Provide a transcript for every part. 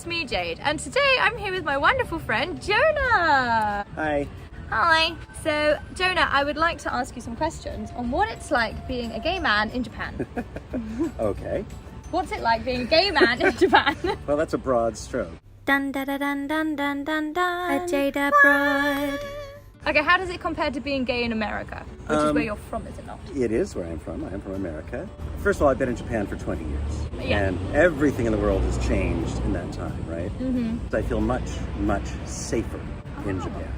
it's me, Jade, and today I'm here with my wonderful friend, Jonah. Hi. Hi. So, Jonah, I would like to ask you some questions on what it's like being a gay man in Japan. Okay. What's it like being a gay man in Japan? Well, that's a broad stroke. Dun dun dun dun dun dun dun dun. A Jada bride. Okay, how does it compare to being gay in America? Which is where you're from, is it not? It is where I'm from. I'm from America. First of all, I've been in Japan for 20 years. Yeah. And everything in the world has changed in that time, right? Mm-hmm. I feel much, much safer in Japan.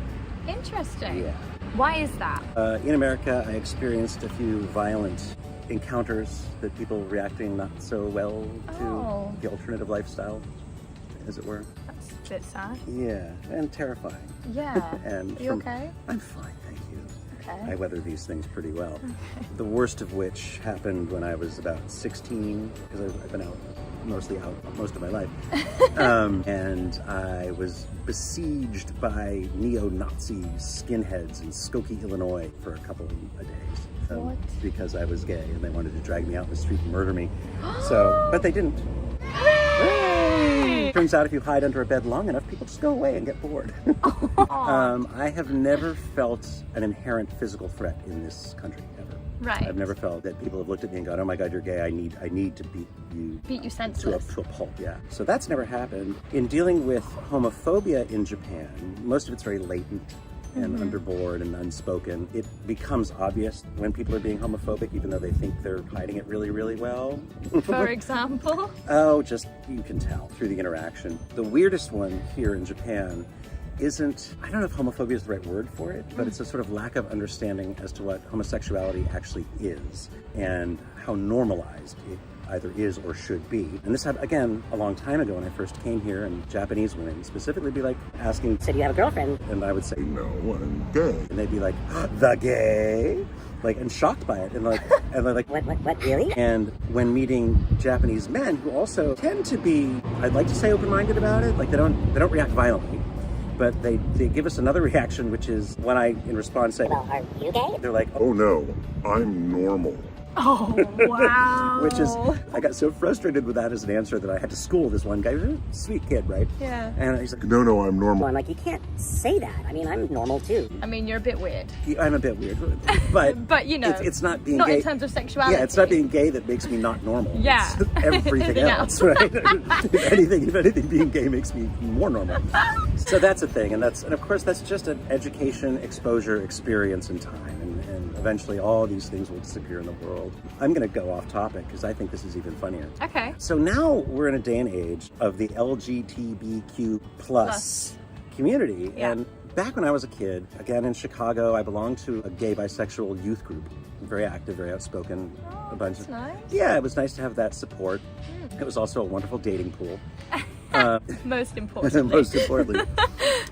Interesting. Yeah. Why is that? In America, I experienced a few violent encounters that people reacting not so well to the alternative lifestyle, as it were. That's a bit sad. Yeah, and terrifying. Yeah. And Are you okay? I'm fine, thank you. Okay. I weather these things pretty well. Okay. The worst of which happened when I was about 16, because I've been mostly out most of my life. And I was besieged by neo-Nazi skinheads in Skokie, Illinois for a couple of days. What? Because I was gay and they wanted to drag me out in the street and murder me. But they didn't. Hooray! Turns out if you hide under a bed long enough, people just go away and get bored. I have never felt an inherent physical threat in this country, ever. Right. I've never felt that people have looked at me and gone, oh my God, you're gay, I need to beat you. Beat you senseless. To a pulp, yeah. So that's never happened. In dealing with homophobia in Japan, most of it's very latent and underboard and unspoken. It becomes obvious when people are being homophobic, even though they think they're hiding it really, really well. For example? Oh, just, you can tell through the interaction. The weirdest one here in Japan isn't, I don't know if homophobia is the right word for it, but it's a sort of lack of understanding as to what homosexuality actually is and how normalized it either is or should be. And this happened, again, a long time ago when I first came here, and Japanese women specifically be like asking, so do you have a girlfriend? And I would say, no, I'm gay. And they'd be like, the gay? Like, and shocked by it, and they're like, what, really? And when meeting Japanese men who also tend to be, I'd like to say open-minded about it, like they don't react violently, but they give us another reaction, which is when I, in response, say, well, are you gay? They're like, oh no, I'm normal. Oh, wow. Which is, I got so frustrated with that as an answer that I had to school this one guy. He was a sweet kid, right? Yeah. And he's like, no, I'm normal. I'm like, you can't say that. I mean, I'm normal too. I mean, you're a bit weird. I'm a bit weird, but but you know, it's not being not gay. in terms of sexuality. Yeah, it's not being gay that makes me not normal. Yeah. It's everything else, right? if anything, being gay makes me more normal. So that's a thing, and of course that's just an education, exposure, experience, and time, and eventually all these things will disappear in the world. I'm going to go off topic because I think this is even funnier. Okay. So now we're in a day and age of the LGBTQ plus community, and back when I was a kid, again in Chicago, I belonged to a gay bisexual youth group. Very active, very outspoken. Oh, a bunch that's of nice. Yeah, it was nice to have that support. It was also a wonderful dating pool. Most importantly. Most importantly.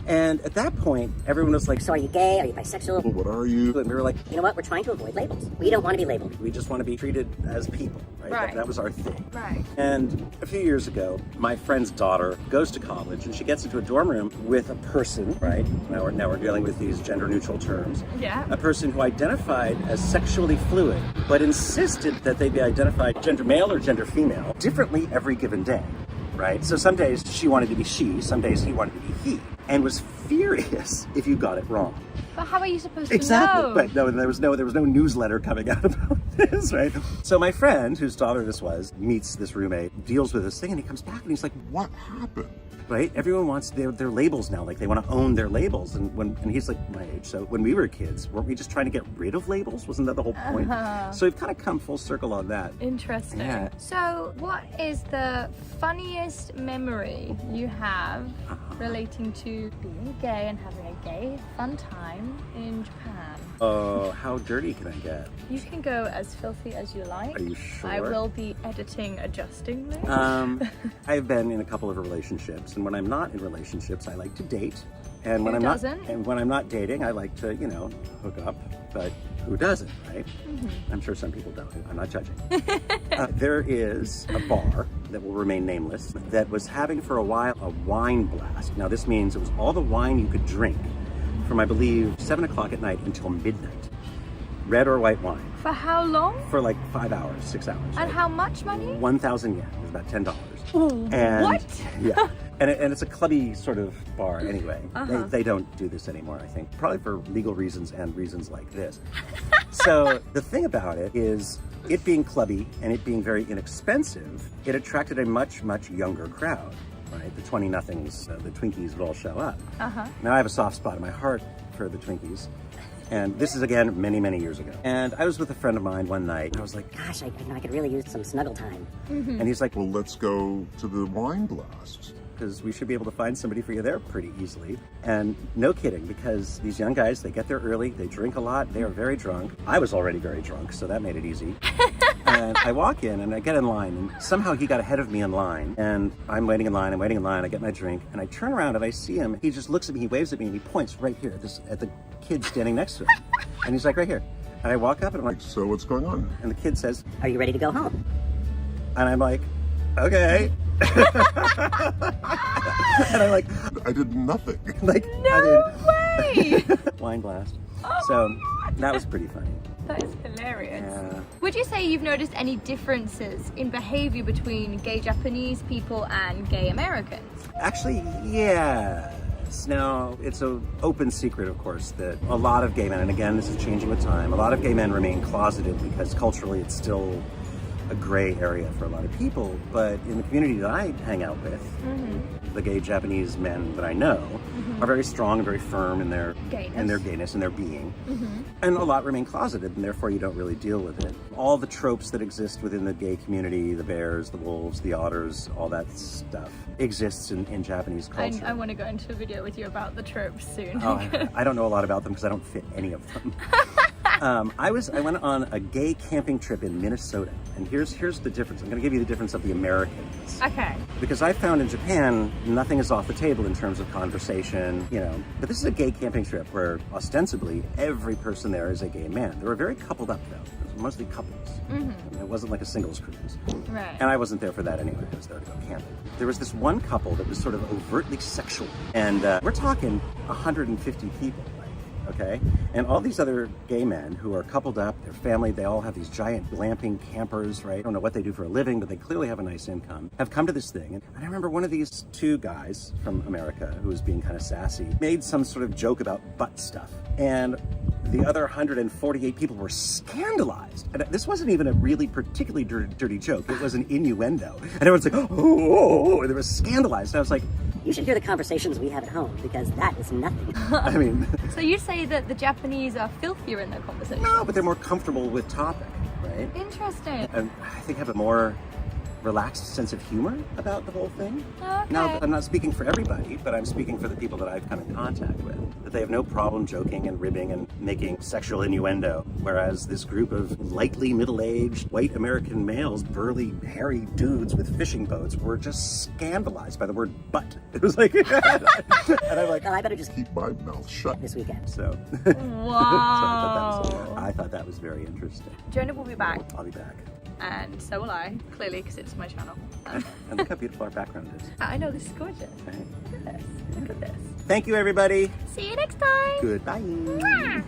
And at that point, everyone was like, So are you gay? Are you bisexual? well, what are you? And we were like, You know what? We're trying to avoid labels. We don't want to be labeled. we just want to be treated as people, right? Right. That was our thing. Right. And a few years ago, my friend's daughter goes to college and she gets into a dorm room with a person, right? Now we're dealing with these gender neutral terms. Yeah. A person who identified as sexually fluid, but insisted that they be identified gender male or gender female differently every given day, right? So some days she wanted to be she, some days he wanted to be he, and was furious if you got it wrong. But how are you supposed to Exactly. know? But no, there was no newsletter coming out about this, right? So my friend, whose daughter this was, meets this roommate, deals with this thing, and he comes back and he's like, what happened? Right? Everyone wants their labels now. Like they want to own their labels. And he's like my age. So when we were kids, weren't we just trying to get rid of labels? Wasn't that the whole point? So we've kind of come full circle on that. Interesting. Yeah. So what is the funniest memory you have relating to being gay and having a gay fun time in Japan? How dirty can I get? You can go as filthy as you like. Are you sure? I will be editing adjustingly. I've been in a couple of relationships, and when I'm not in relationships, I like to date. And when Who I'm doesn't? when I'm not dating, I like to, hook up. But who doesn't, right? I'm sure some people don't. I'm not judging. There is a bar that will remain nameless that was having for a while a wine blast. Now this means it was all the wine you could drink from, I believe, 7 o'clock at night until midnight. Red or white wine. For how long? For like 5 hours, 6 hours. And how much money? 1,000 yen. It was about $10. Ooh, And what? Yeah. And it's a clubby sort of bar anyway. They don't do this anymore, I think. Probably for legal reasons and reasons like this. So the thing about it is, it being clubby and it being very inexpensive, it attracted a much, much younger crowd, right? The 20-nothings, the Twinkies would all show up. Now I have a soft spot in my heart for the Twinkies. And this is, again, many, many years ago. And I was with a friend of mine one night, and I was like, Gosh, I could really use some snuggle time. and he's like, Well, let's go to the wine blast. because we should be able to find somebody for you there pretty easily. And no kidding, because these young guys, they get there early, they drink a lot, they are very drunk. I was already very drunk, so that made it easy. And I walk in and I get in line, and somehow he got ahead of me in line. And I'm waiting in line, I get my drink, and I turn around and I see him. He just looks at me, he waves at me, and he points right here at the kid standing next to him. And he's like, right here. And I walk up and I'm like, So what's going on? and the kid says, Are you ready to go home? and I'm like, okay. And I'm like, I did nothing. like, No way! wine blast. So that was pretty funny. That is hilarious. Yeah. Would you say you've noticed any differences in behavior between gay Japanese people and gay Americans? Actually, yes. Now, it's an open secret, of course, that a lot of gay men, and again, this is changing with time, a lot of gay men remain closeted because culturally it's still a gray area for a lot of people. But in the community that I hang out with, the gay Japanese men that I know are very strong and very firm in their gayness and their being. And a lot remain closeted, and therefore you don't really deal with it. All the tropes that exist within the gay community, the bears, the wolves, the otters, all that stuff exists in Japanese culture. I want to go into a video with you about the tropes soon. Oh, I don't know a lot about them because I don't fit any of them. I went on a gay camping trip in Minnesota, and here's the difference. I'm going to give you the difference of the Americans. Okay. Because I found in Japan, nothing is off the table in terms of conversation, you know. But this is a gay camping trip where ostensibly every person there is a gay man. They were very coupled up though. It was mostly couples. I mean, it wasn't like a singles cruise. Right. And I wasn't there for that anyway. I was there to go camping. There was this one couple that was sort of overtly sexual. And we're talking 150 people. Okay, and all these other gay men who are coupled up, their family, they all have these giant glamping campers, right? I don't know what they do for a living, but they clearly have a nice income, have come to this thing. And I remember one of these two guys from America who was being kind of sassy, made some sort of joke about butt stuff. And the other 148 people were scandalized. And this wasn't even a really particularly dirty joke. It was an innuendo. And everyone's like, oh, and they were scandalized. And I was like, You should hear the conversations we have at home, because that is nothing. I mean... So you say that the Japanese are filthier in their conversation? No, but they're more comfortable with topic, right? Interesting. And I think have a more relaxed sense of humor about the whole thing. Okay. Now, I'm not speaking for everybody, but I'm speaking for the people that I've come in contact with. That they have no problem joking and ribbing and making sexual innuendo. Whereas this group of lightly middle-aged white American males, burly, hairy dudes with fishing boats, were just scandalized by the word butt. It was like, and I'm like, Well, I better just Keep my mouth shut. this weekend. so. Wow. So I thought that was very interesting. Jonah will be back, I'll be back. and so will I, clearly, because it's my channel. And look how beautiful our background is. I know, this is gorgeous. Right? Look at this. Look at this. Thank you, everybody. See you next time. Goodbye.